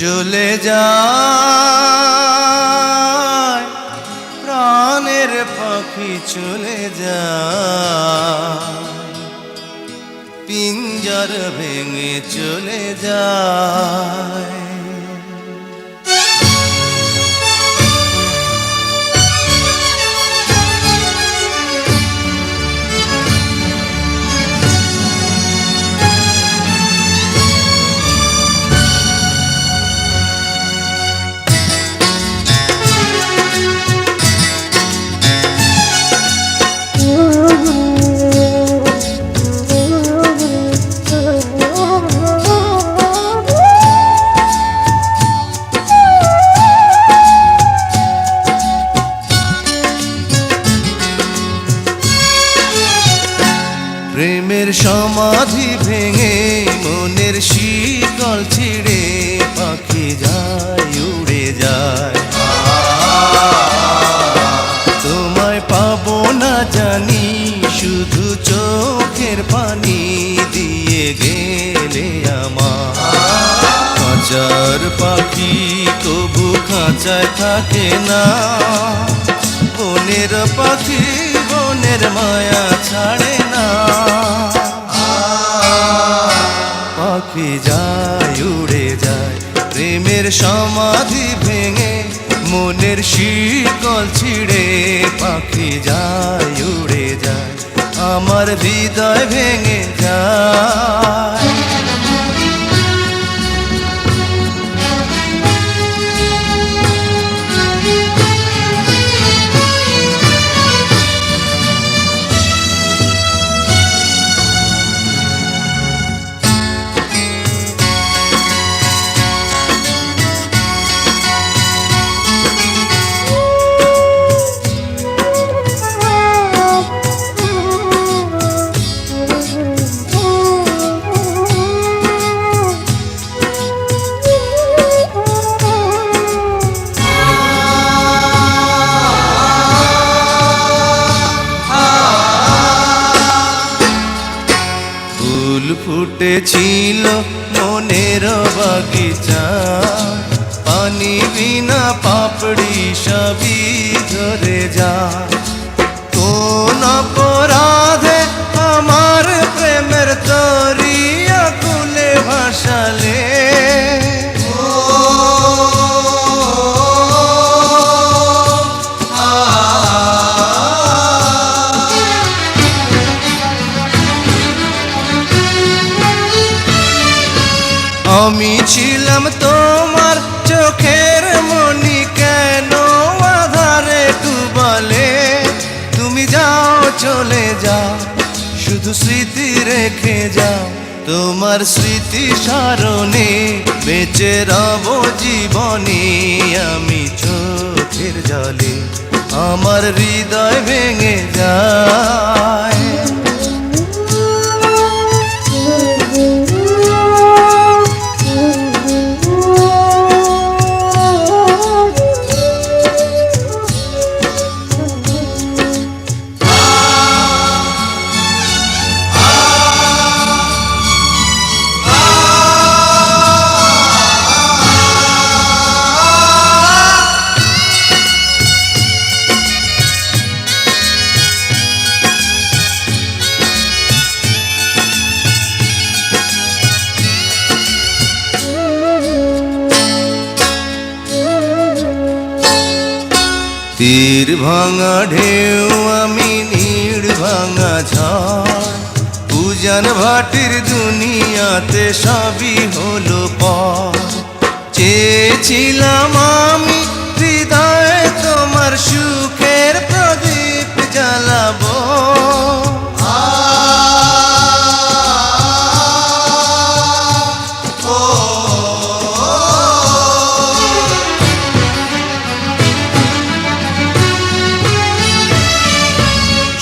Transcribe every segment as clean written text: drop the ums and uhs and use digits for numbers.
চলে যায় প্রাণের পাখি চলে যায়, পিঞ্জর ভেঙে চলে যায়। প্রেমের সমাধি ভেঙে মনের শিকল ছিঁড়ে পাখি যায় উড়ে যায়। তোমায় পাবো না জানি, শুধু চোখের পানি দিয়ে গেলে আমার। খাঁচার পাখি তবু খাঁচায় থাকে না, বনের পাখি বনের মায়া ছাড়ে না। পাখি যায় উড়ে যায় প্রেমের সমাধি ভেঙে মনের শিকল ছিঁড়ে পাখি যায় উড়ে যায়, আমার হৃদয় ভেঙে যায়। ফুল ফুটেছিল মনের বাগিচা, পানি বিনা পাপড়ি সবই ঝরে যায়। কোন অপরাধে আমার প্রেমের তরিয়া কুলে ভাসালে, আমি ছিলাম তোমার চোখের মনি, কেন আধারে ডুবালে? তুমি যাও চলে যাও, শুধু স্মৃতি রেখে যাও। তোমার স্মৃতি স্মরণে বেঁচে রব জীবনে আমি চোখের জলে, আমার হৃদয় ভেঙে যায়। তীর ভাঙা ঢেউ আমি নীড় ভাঙা ঝড়, উজান ভাটির দুনিয়াতে সবই হলো পর। চেয়েছিলাম আমি হৃদয়ে তোমার সুখের প্রদীপ জ্বালাবো,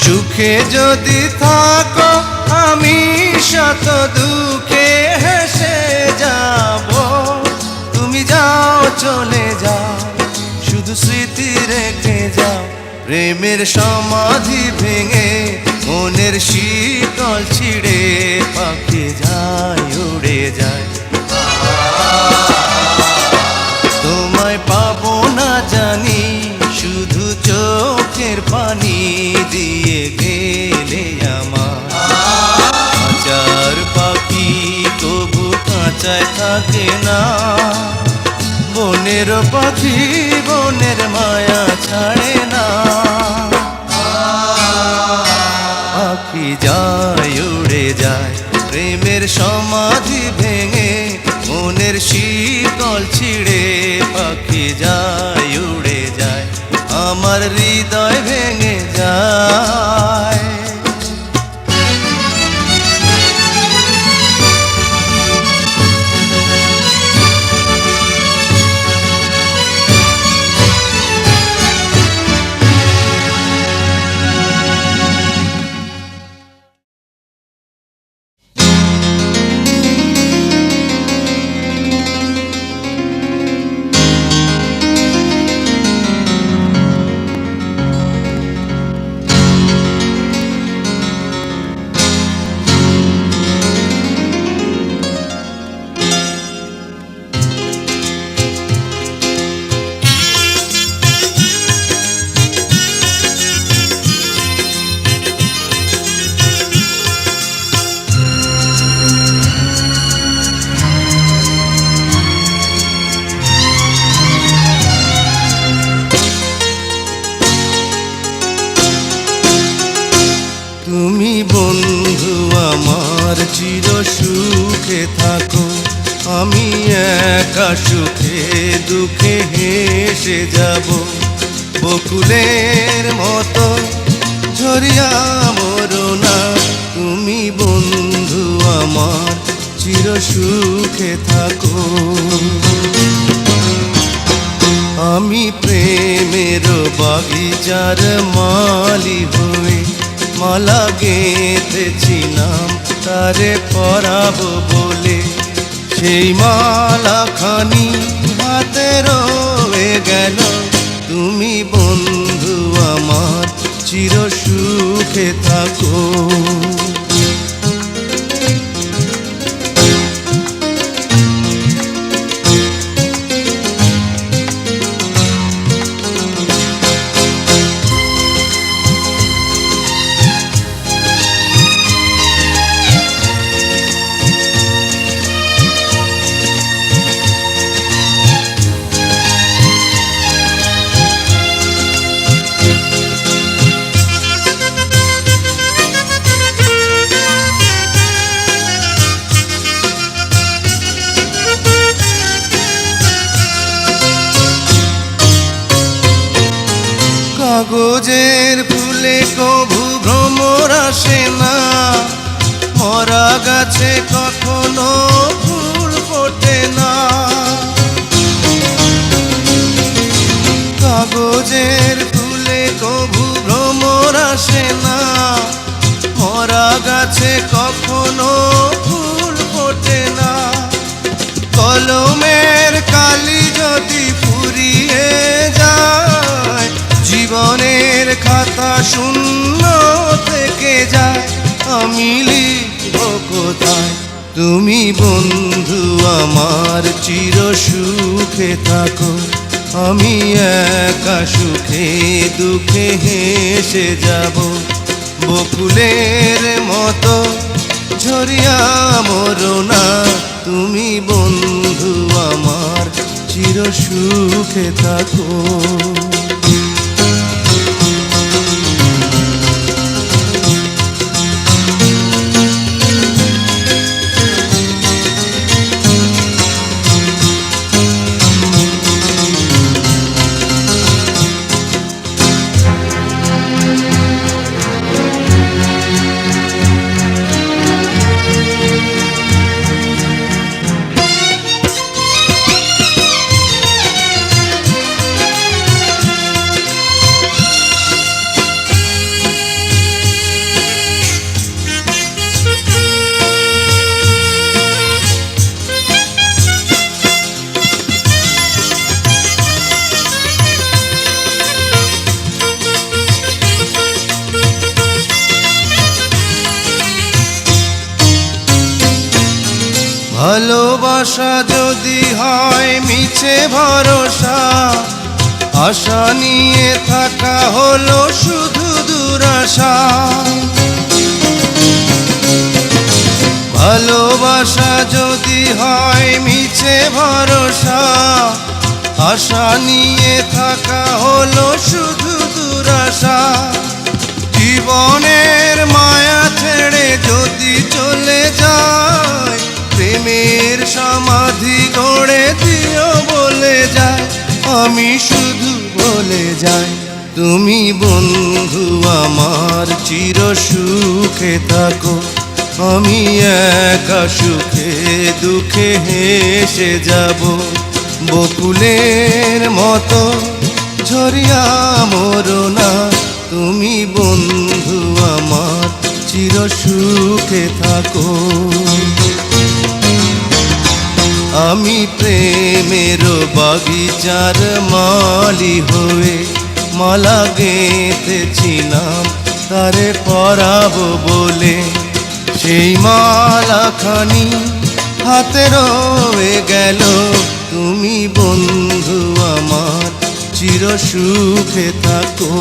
সুখে যদি থাকো আমি শত দুঃখে হেসে যাব। তুমি যাও চলে যাও, শুধু স্মৃতি রেখে যাও। প্রেমের সমাধি ভেঙে মনের শীতল ছিঁড়ে পাখি যায় উড়ে যায়। খাঁচায় থাকে না। বনের পাখি বনের মায়া ছাড়ে না। পাখি যায় উড়ে যায় প্রেমের সমাধি ভেঙে, মনের শীতল ছিঁড়ে। পাখি যায় উড়ে যায় আমার হৃদয় ভেঙে যায়। তুমি বন্ধু আমার চির সুখে থাকো, আমি একা সুখে দুঃখে হেসে যাব। বকুলের মতো ঝরিয়া মরো না, তুমি বন্ধু আমার চির সুখে থাকো। আমি প্রেমের বাগিচার মালি হয়ে মালা গেঁথেছি নাম তারে পরাবো বলে। সেই মালা খানি হাতে রয়ে গেল, তুমি বন্ধু আমার চির সুখে থাকো। কাগজের ফুলে কভু ভ্রমর আসে না, মরা গাছে কখনো ফুল ফোটে না। কাগজের ফুলে কভু ভ্রমর আসে না, মরা গাছে কখনো ফুল ফোটে না। কলমের কালি যদি ফুরিয়ে যায়, জীবনের খাতা শূন্য থেকে যায়, আমি লিখব কোথায়? তুমি বন্ধু আমার চির সুখে থাকো, আমি একা সুখে দুঃখে হেসে যাব। বকুলের মতো ঝরিয়া মরো না, তুমি বন্ধু আমার চির সুখে থাকো। ভালোবাসা যদি হয় মিছে ভরসা, আশা নিয়ে থাকা হলো শুধু দুরাশা। ভালোবাসা যদি হয় মিছে ভরসা, আশা নিয়ে থাকা হলো শুধু দুরাশা। জীবনের মায়া ছেড়ে যদি চলে যায়, প্রেমের সমাধি গড়ে দিও বলে যায়। আমি শুধু বলে যাই, তুমি বন্ধু আমার চির সুখে থাকো। আমি একা সুখে দুঃখে হেসে যাব, বকুলের মতো ঝরিয়া মরো না। তুমি বন্ধু আমার চির সুখে থাকো। আমি প্রেমের বাগিচার মালি হয়ে মালা গেঁথেছিলাম তারে পরাবো বলে। সেই মালাখানি হাতে রয়ে গেল, তুমি বন্ধু আমার চির সুখে থাকো।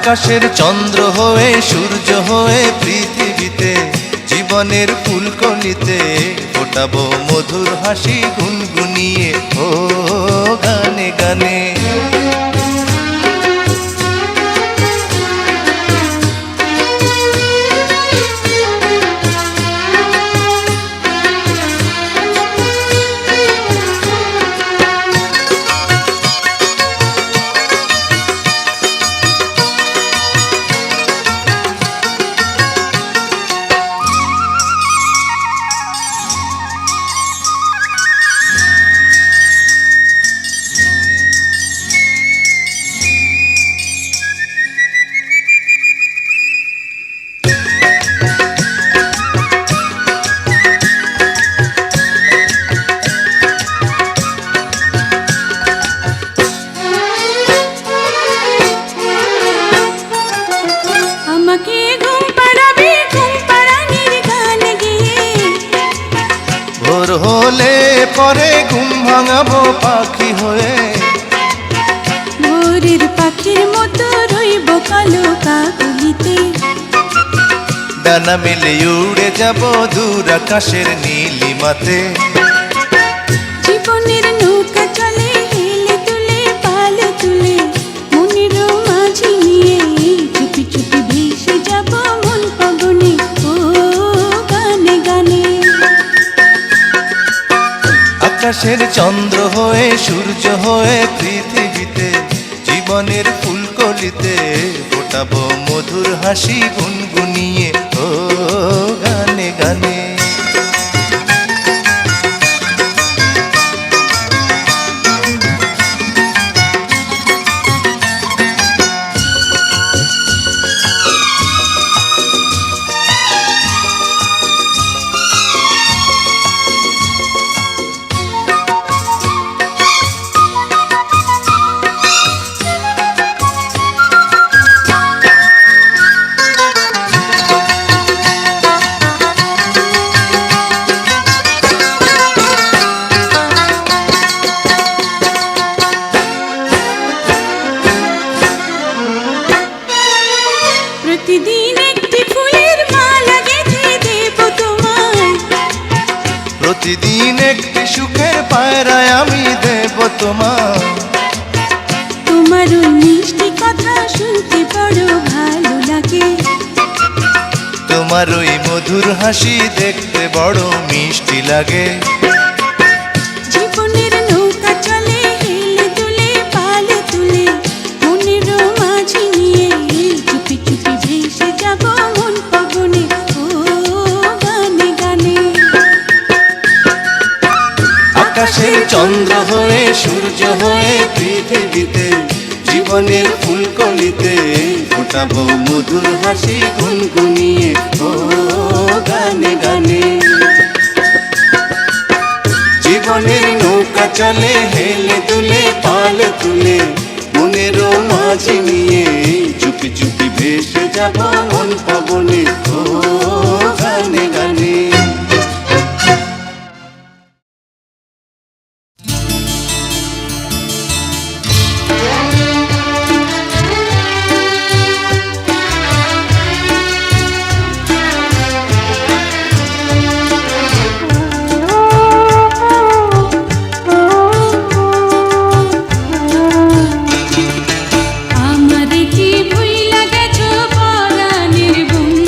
আকাশের চন্দ্র হয়ে সূর্য হয়ে পৃথিবীতে, জীবনের ফুলকলিতে ফোটাবো মধুর হাসি গুনগুনিয়ে ও গানে গানে। হলে পরে ঘুম ভাঙাবো পাখি হয়ে, ভোরের পাখির মতো রইব কালো কাকলিতে। ডানা মেলে উড়ে যাব দূর আকাশের নীলিমাতে। জীবনের নৌকা চলে হেলে তুলে পাল তুলে, মনের মাঝি নিয়ে চুপি চুপি ভেসে যাব মন পবনে ও গানে গানে। আকাশের চন্দ্র হয়ে সূর্য হয়ে পৃথিবীতে, জীবনের ফুলকলিতে ফোটাবো মধুর হাসি গুনগুনিয়ে ও গানে গানে। প্রতিদিন একটি ফুলের মালা গেঁথে দেব তোমায়, প্রতিদিন একটি সুখের পায়রায় আমি দেব তোমায়। তোমার ওই মিষ্টি কথা শুনতে বড় ভালো লাগে, তোমার ওই মধুর হাসি দেখতে বড় মিষ্টি লাগে। জীবনের নৌকা চলে চন্দ্র হয়ে সূর্য হয়ে পৃথিবীতে জীবনের ফুলকলিতে ফোটাবো মধুর হাসি গুনগুনিয়ে ও গানে গানে। জীবনের নৌকা চলে হেলে দুলে পাল তুলে মনেরও মাঝি নিয়ে চুপি চুপি ভেসে যাব মন পবনে ও গানে গানে। আমারে কি ভুইলা গেছো পরাণের বন্ধু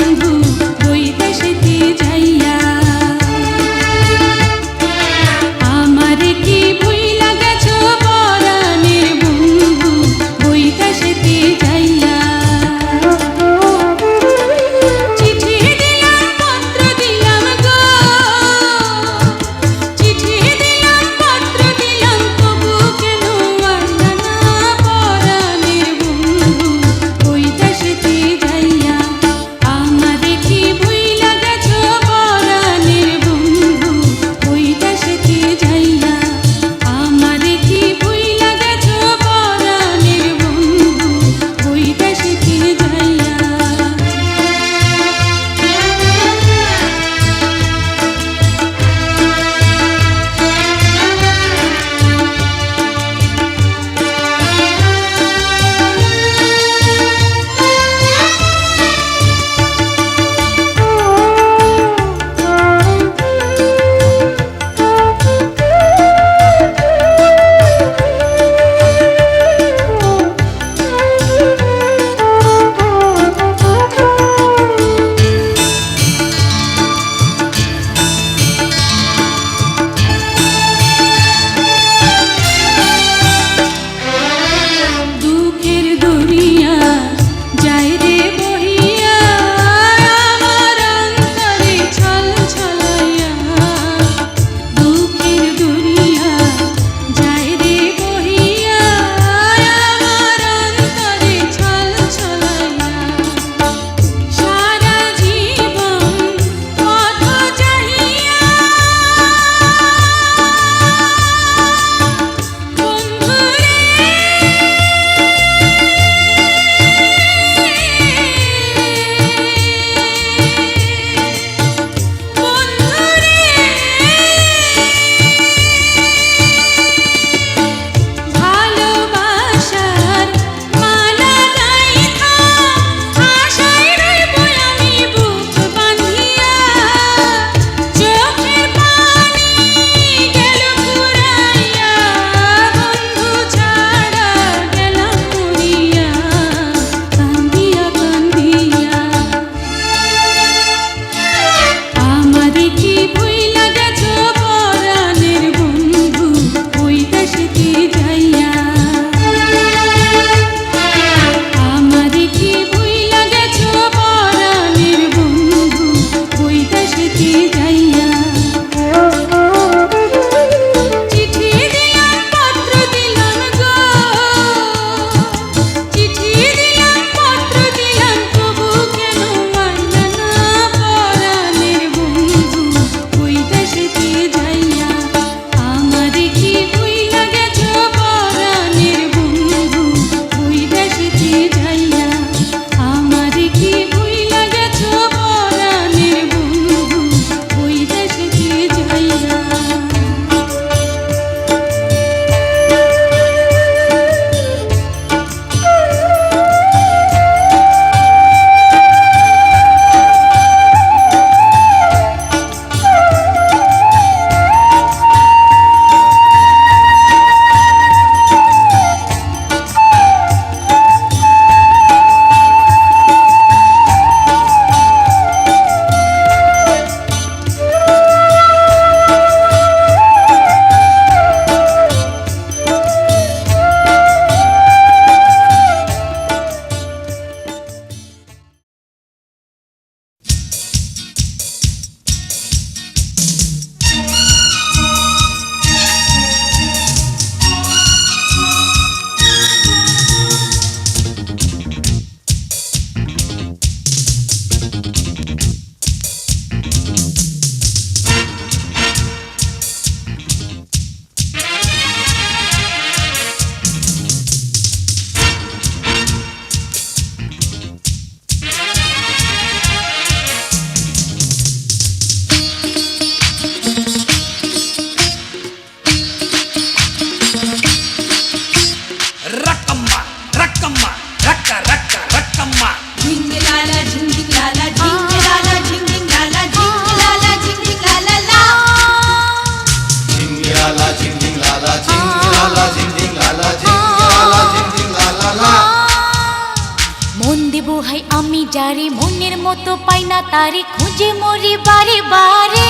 যারে মনের মতো পাই না তারে খুঁজে মরি বারে বারে।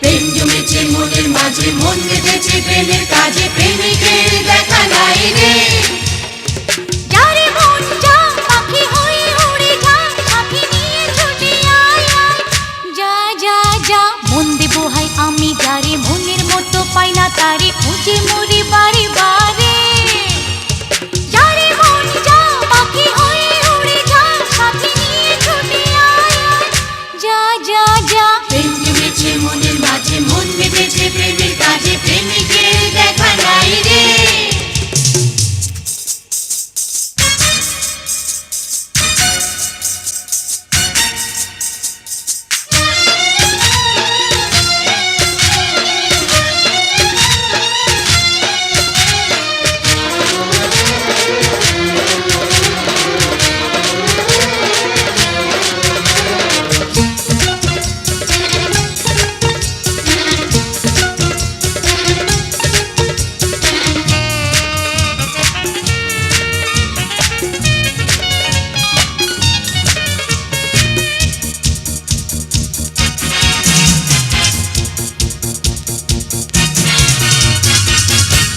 প্রেম জমেছে মনের মাঝে, মন বেঁধেছে প্রেমের কাজে, প্রেমিকের দেখা নাই রে। যারে মন যা পাখি হয়ে উড়ে যা, সাথী নিয়ে ছুটে আয় আয়। যা যা যা মন দেব হাই আমি যারে মনের মতো পাই না তারে খুঁজে মরি বারে বারে। যারে মন যা পাখি হয়ে উড়ে যা, সাথী নিয়ে ছুটে আয় আয়। যা যা যা প্রেম জমেছে মনের মাঝে, মন বেঁধেছে প্রেমের কাজে, প্রেমিকের দেখা নাই রে।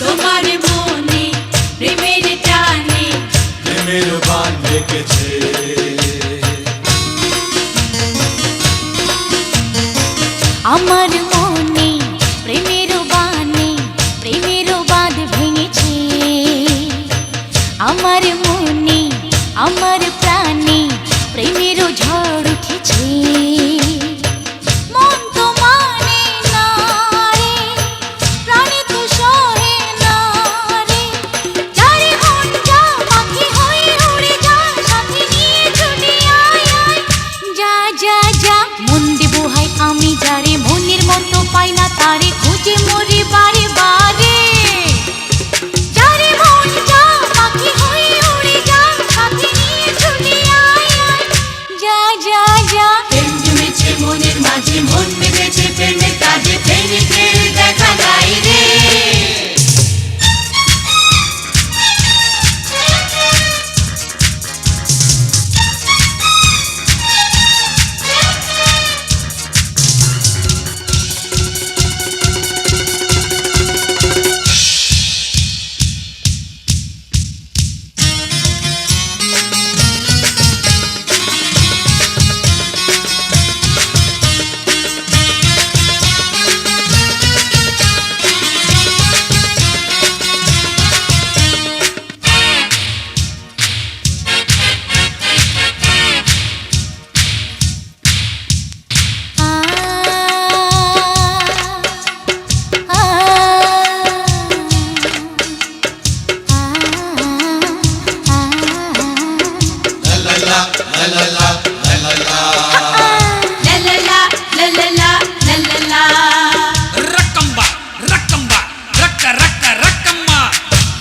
তোমার মনে প্রেমের টানে প্রেমের বান ডেকেছে, আমার মনে প্রেমের বানে প্রেমের বাঁধ ভেঙেছে। আমার মনে আমার প্রাণে প্রেমের ঝড় উঠেছে। মন তো মানে না রে, প্রাণে তো সহে না রে। যারে মন যা পাখি হয়ে উড়ে যা, সাথী নিয়ে ছুটে আয় আয়। যা যা যা মন দেব হাই আমি যারে মনের মতো পাই না তারে খুঁজে মরি বারে বারে। যারে মন যা পাখি হয়ে উড়ে যা, সাথী নিয়ে ছুটে আয় আয়। যা যা যা প্রেম জমেছে মনের মাঝে, মন বেঁধেছে প্রেমের কাজে, প্রেমিকের দেখা নাই রে।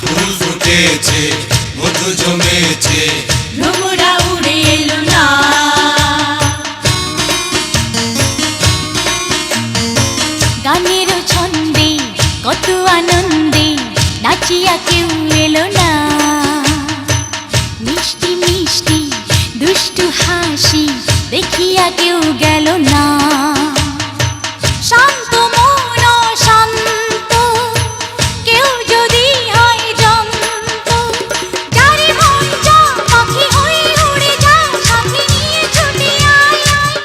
ফুল ফুটেছে, মধু জমেছে, ভ্রমরা উড়ে এলো না। গানের ছন্দে কত আনন্দে নাচিয়া কেউ এলো না। মিষ্টি মিষ্টি দুষ্টু হাসি দেখিয়া কেউ গেল না। শান্ত মন শান্ত কেউ যদি হয় জানত। যারে মন যা পাখি হয়ে উড়ে যা, সাথী নিয়ে ছুটে আয় আয়।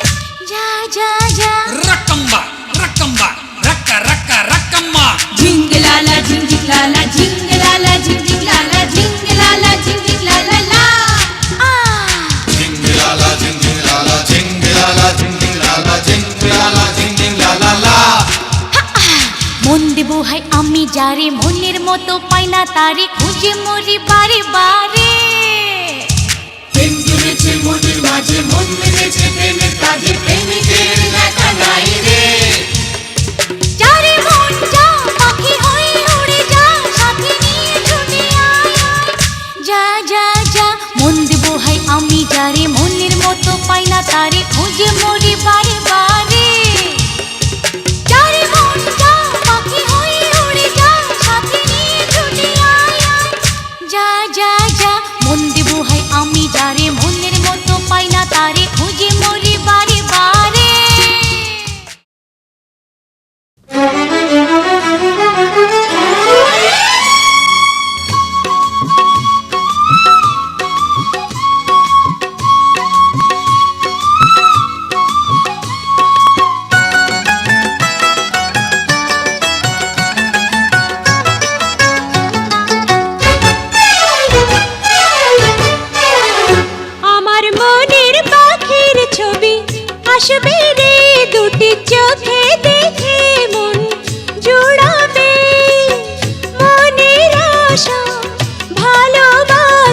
যা যা যা Rakamba, rakamba, rakka, rakka, rakamma. ঝিঙ্গলালা ঝিঙ্গিক লালা, ঝিঙ্গলালা ঝিঙ্গিক লালা, ঝিঙ্গলালা ঝিঙ্গিক লালা লা। ঝিঙ্গিলালা ঝিঙ্গিলালা ঝিঙ্গিলালা ঝিঙ্গিলালা ঝিঙ্গিলালা ঝিঙ্গিলালা। মন দেব হাই আমি যারে মনের মতো পাই না তারে খুঁজে মরি বারে বারে। প্রেম জমেছে মনের মাঝে, মন বেঁধেছে প্রেমের কাজে, প্রেমিকের দেখা নাই রে। যারে মন যা পাখি হয়ে উড়ে যা, সাথী নিয়ে ছুটে আয় আয়। যা যা যা মন দেব হাই আমি যারে মনের মতো পাই না তারে খুঁজে মরি বারে বারে। যারে মন যা পাখি হয়ে উড়ে যা, সাথী নিয়ে ছুটে আয় আয়। যা যা যা মন দেব হাই আমি যারে মনের মতো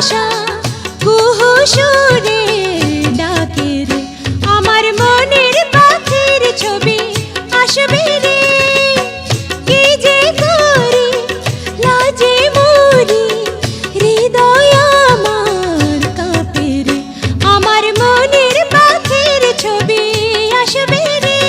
আশা কুহু সুরে ডাকে রে আমার মনের পাখির ছবি আসবে রে কি যে করি লাজে মরি হৃদয় আমার কাঁপে রে আমার মনের পাখির ছবি আসবে রে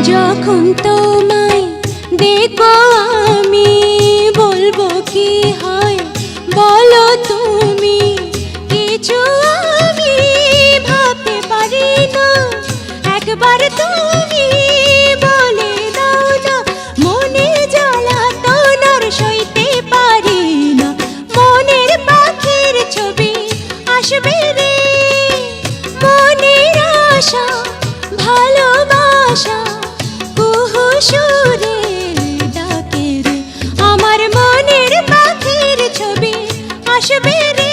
যখন তোমায় দেখবো আমি বলবো কি হয় বলো তুমি কিছু আমি ভাবতে পারি না একবার তুমি বলে দাও না মনে জ্বালা তোনার সইতে পারি না মনের পাখির ছবি আসবে রে মনের আশা ভালোবাসা কুহু সুরে ডাকে রে আমার মনের পাখির ছবি আসবে রে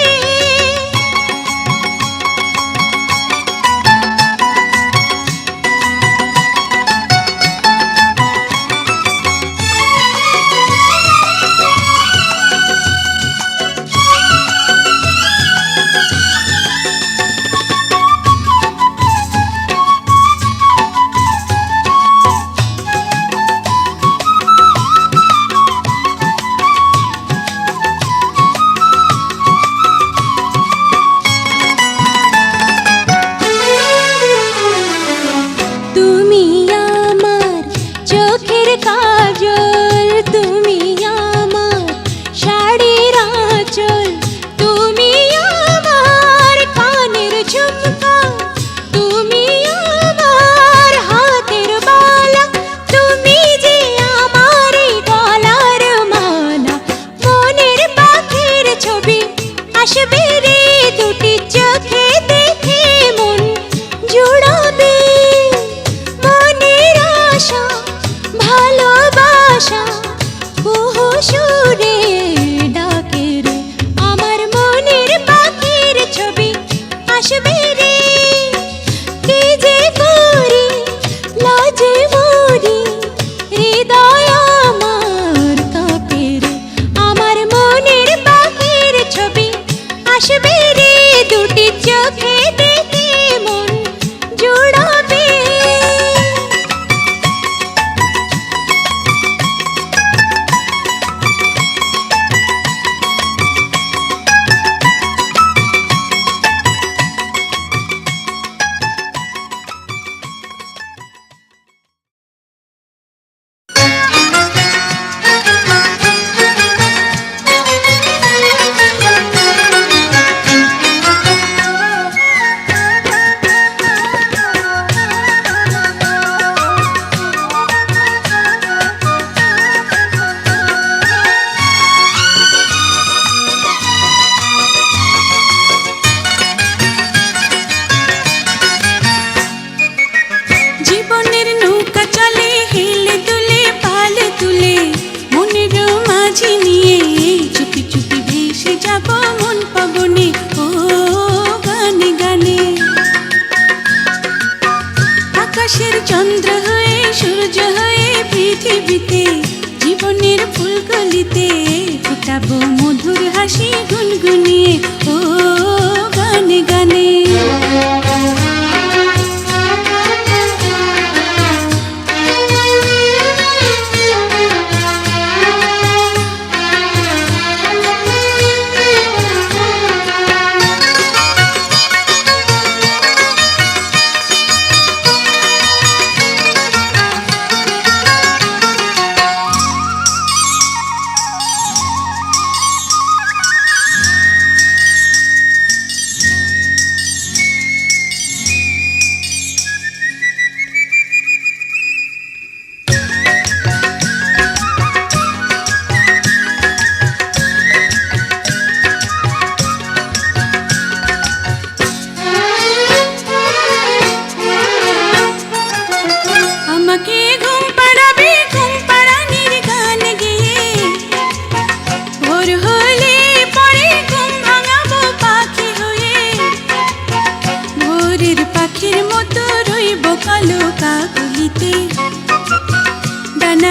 তুমি আমার চোখের কাজল তুমি আমার শাড়ির আঁচল তুমি আমার কানের ঝুমকা তুমি আমার হাতের বালা তুমি যে আমার গলার মালা মনের পাখির ছবি আসবে রে দুটি চোখে দেখে মন জুড়াবে মনের আশা ভালোবাসা কুহু সুরে ডাকে রে আমার মনের পাখির ছবি আসবে রে কি যে করি লাজে মরি হৃদয় আমার কাঁপে রে আমার মনের পাখির ছবি আসবে রে দুটি চোখে দেখে মন জুড়াবে জীবনের নৌকা চলে হেলে দুলে পাল তুলে মনের মাঝি নিয়ে চুপি চুপি ভেসে যাব মন পবনে ও গানে গানে আকাশের চন্দ্র হয়ে সূর্য হয়ে পৃথিবীতে জীবনের ফুলকলিতে ফোটাবো মধুর হাসি গুনগুনিয়ে ও গানে গানে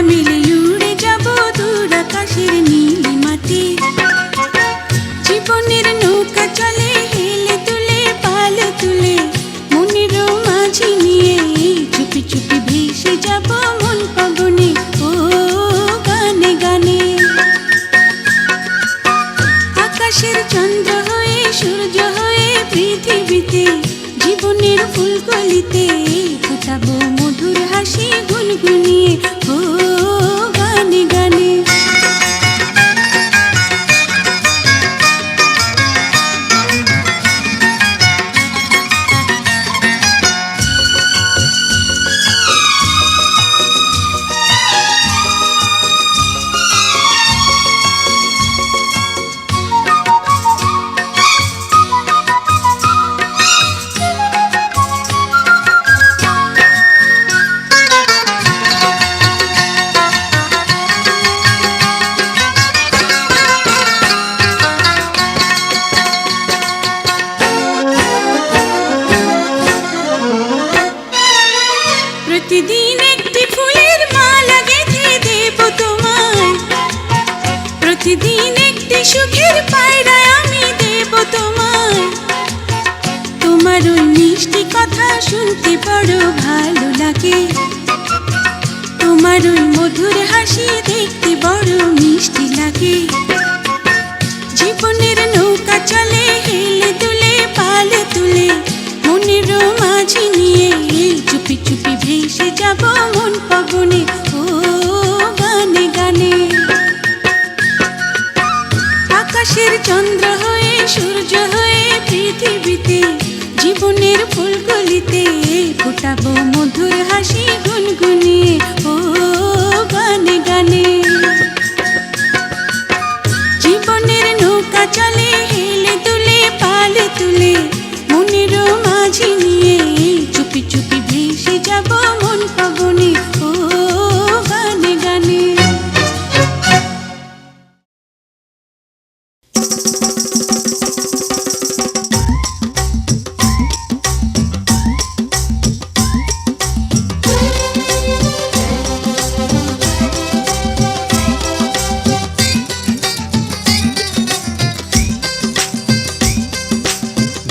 মিলে উড়ে যাব দূর আকাশের নীলিমাতে। জীবনের নৌকা চলে হেলে তুলে পাল তুলে, মনের মাঝি নিয়ে চুপি চুপি ভেসে যাব মন পবনে ও গানে গানে। আকাশের চন্দ্র হয়ে সূর্য হয়ে পৃথিবীতে, জীবনের ফুলকলিতে ফোটাবো মধুর হাসি গুনগুনিয়ে ও গানে গানে। প্রতিদিন একটি ফুলের মালা গেঁথে দেব তোমায়, প্রতিদিন একটি সুখের পায়রা আমি দেব তোমায়। তোমার ওই মিষ্টি কথা শুনতে বড় ভালো লাগে, তোমার ওই মধুর হাসি দেখতে বড় মিষ্টি লাগে। জীবনের নৌকা চলে হেলে তুলে পাল তুলে, মনের মাঝি নিয়ে চুপি চুপি ভেসে যাব মন পবনে ও গানে গানে। আকাশের চন্দ্র হয়ে সূর্য হয়ে পৃথিবীতে, জীবনের ফুলকলিতে ফোটাবো মধুর হাসি গুনগুনিয়ে ও গানে গানে। জীবনের নৌকা চলে হেলে তুলে পাল তুলে, মনের মাঝি নিয়ে চুপি চুপি ভেসে যাব মন পবনে ও গানে গানে।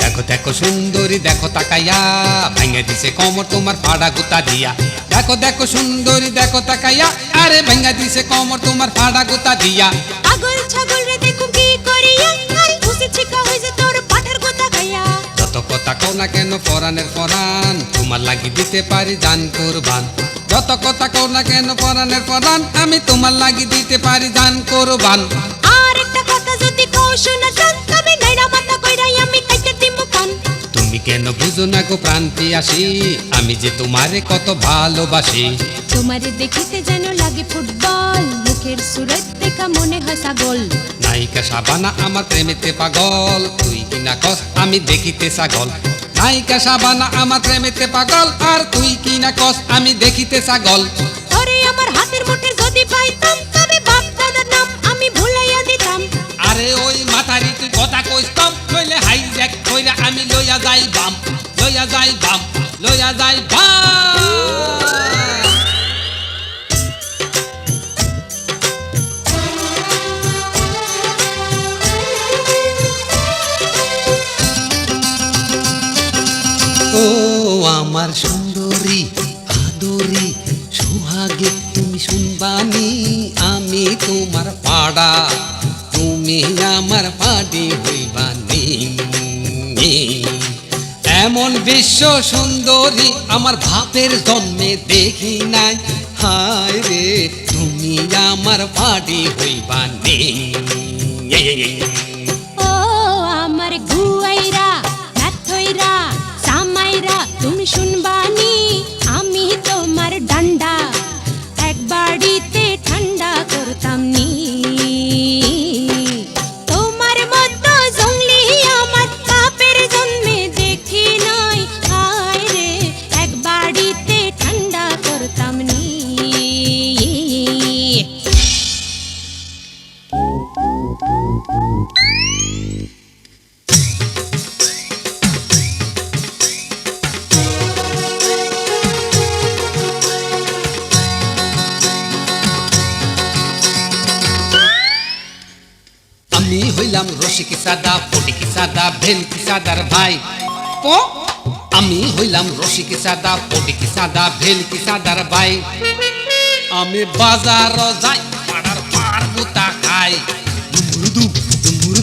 দেখো দেখো সুন্দরী দেখো তাকাইয়া, ভেঙে দিছে কমর তোমার ফাড়া গুতা দিয়া। দেখো দেখো সুন্দরী দেখো তাকাইয়া, আরে ভেঙে দিছে কমর তোমার ফাড়া গুতা দিয়া। পাগল ছাগল রে দেখো কি করিয়া, আই খুশি ছিকা হইছে তোর পাঠার কথা গাইয়া। যত কথা কও না কেন পরাণের পরাণ, তোমার লাগি দিতে পারি জান কোরবান। যত কথা কও না কেন পরাণের পরাণ, আমি তোমার লাগি দিতে পারি জান কোরবান। আর একটা কথা যদি কও শোনা যান, তবে নাইরা মাথা কইরাই আমি কাইতে দিমু কান। তুমি কেন বুঝো না গো প্রান্তি আসি, আমি যে তোমারে কত ভালোবাসি। তোমারে দেখিতে যেন লাগে ফুটবল, মুখের সুরত দেখা মনে হয় ছাগল। নায়িকা সাবানা আমার প্রেমেতে পাগল, তুই কিনা কস আমি দেখিতে ছাগল। নায়িকা সাবানা আমার প্রেমেতে পাগল, আর তুই কিনা কস আমি দেখিতে ছাগল। ওরে আমার হাতের মুঠে যদি পাইতাম, তবে বাপ দাদার নাম আমি ভুলাইয়া দিতাম। আরে ওই মাথারি তুই কথা কইস কম, নইলে হাই জ্যাক কইরা আমি লইয়া যাই বাম, লইয়া যাই বাম, লইয়া যাই বাম। ও আমার সুন্দরী আদরি সোহাগে তুমি শুনবানি, আমি তোমার পাড়া তুমি আমার পাড়ি হইবানি। এমন বিশ্ব সুন্দরী আমার বাপের জন্মে দেখি নাই, হায় রে তুমি আমার পাড়ি হইবানি। ও আমার গুয়াইরা নাথইরা সামাইরা তুমি শুনবানি, আমি তোমার ডান্ডা এক বাড়িতে ঠান্ডা করতাম নি। তোমার মতো জঙ্গলি আমার বাপের জন্মে দেখি নাই, হায় রে এক বাড়িতে ঠান্ডা করতাম নি। হইলাম রসিক সাদা ফটিক সাদা ভেলকি সাদার ভাই প আমি হইলাম রসিক সাদা ফটিক সাদা ভেলকি সাদার ভাই আমি বাজার যাই পাড়ার পার গুতা খাই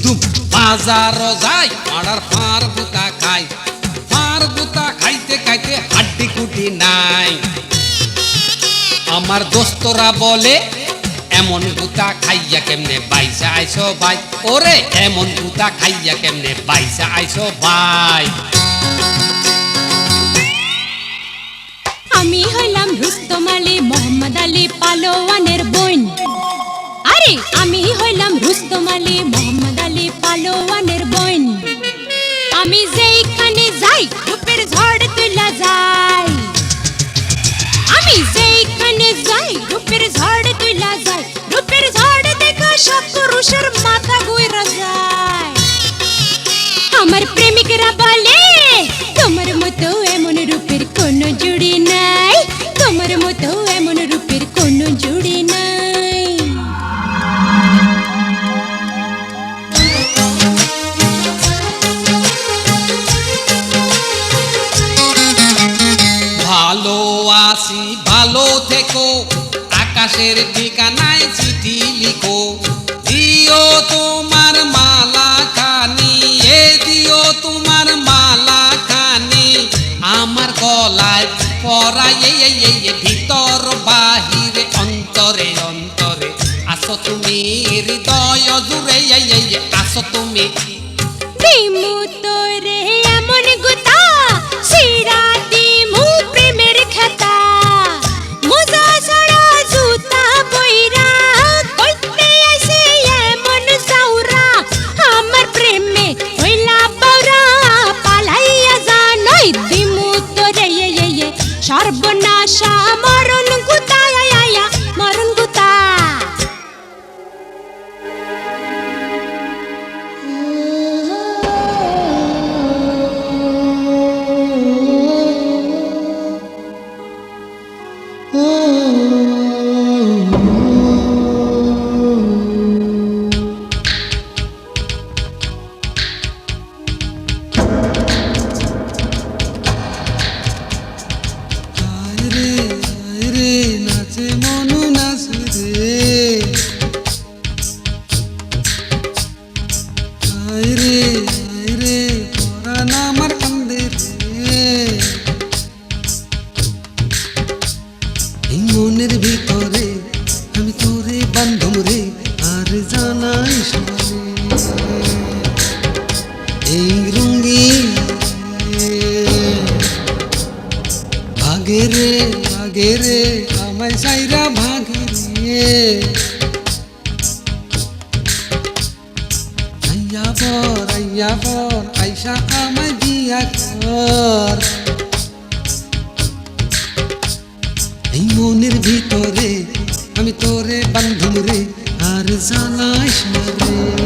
দুম বাজার যাই পাড়ার পার গুতা খাই পার গুতা খাইতে খাইতে হাড্ডি কুটি নাই আমার দোস্তরা বলে এমন গুতা খাইয়া কেমনে বাইসা আইসো ভাই ওরে এমন গুতা খাইয়া কেমনে বাইসা আইসো ভাই আমি হইলাম রুস্তম আলী মোহাম্মদ আলী পালোয়ানের বোন আরে আমি হইলাম রুস্তম আলী মোহাম্মদ আলী পালোয়ানের বোন আমি যেইখানে যাই রূপের ঝড় তুলা যাই আমি যেইখানে যাই রূপের ঝড় তুলা যাই রূপের ঝড় দেখা সব পুরুষের মাথা ঘুরে যায় আমার প্রেমিকরা বলে তোমার মতো এমন রূপের কোনো জুড়ি নাই তোমার মতো এমন রূপের কোনো জুড়ি নাই ভালো আসি ভালো থেকো আকাশের ঠিকানায় চিঠি লিখো দিও তোমার মালা খানি এ দিও তোমার মালা খানি আমার গলায় পরাই ভিতর বাহিরে অন্তরে অন্তরে আসো তুমি হৃদয় জুড়ে আসো তুমি দিমু তোরে এমন গুতা সিরা দিমু প্রেমের খাতা মোজা ছড়া জুতা বইরা কইতে আসে এমন সাউরা আমার প্রেমে হইলা বাউরা পালাইয়া জানই দিমু তোরে সর্বনাশা মরণ গুতা মরণ গুতা রে নাচে মনু নাচে রে পরাণ আমার কান্দে রে এই মনের ভিতরে আমি তোরে বান্ধব রে আর জানাইস না রে এই রঙিন ভাগে রে আমায় সাইরা ভাগে রে আইয়া পর আইসা আমায় বিয়া কর এই মনের ভিতরে আমি তোরে বান্ধব রে আর জানাইস না রে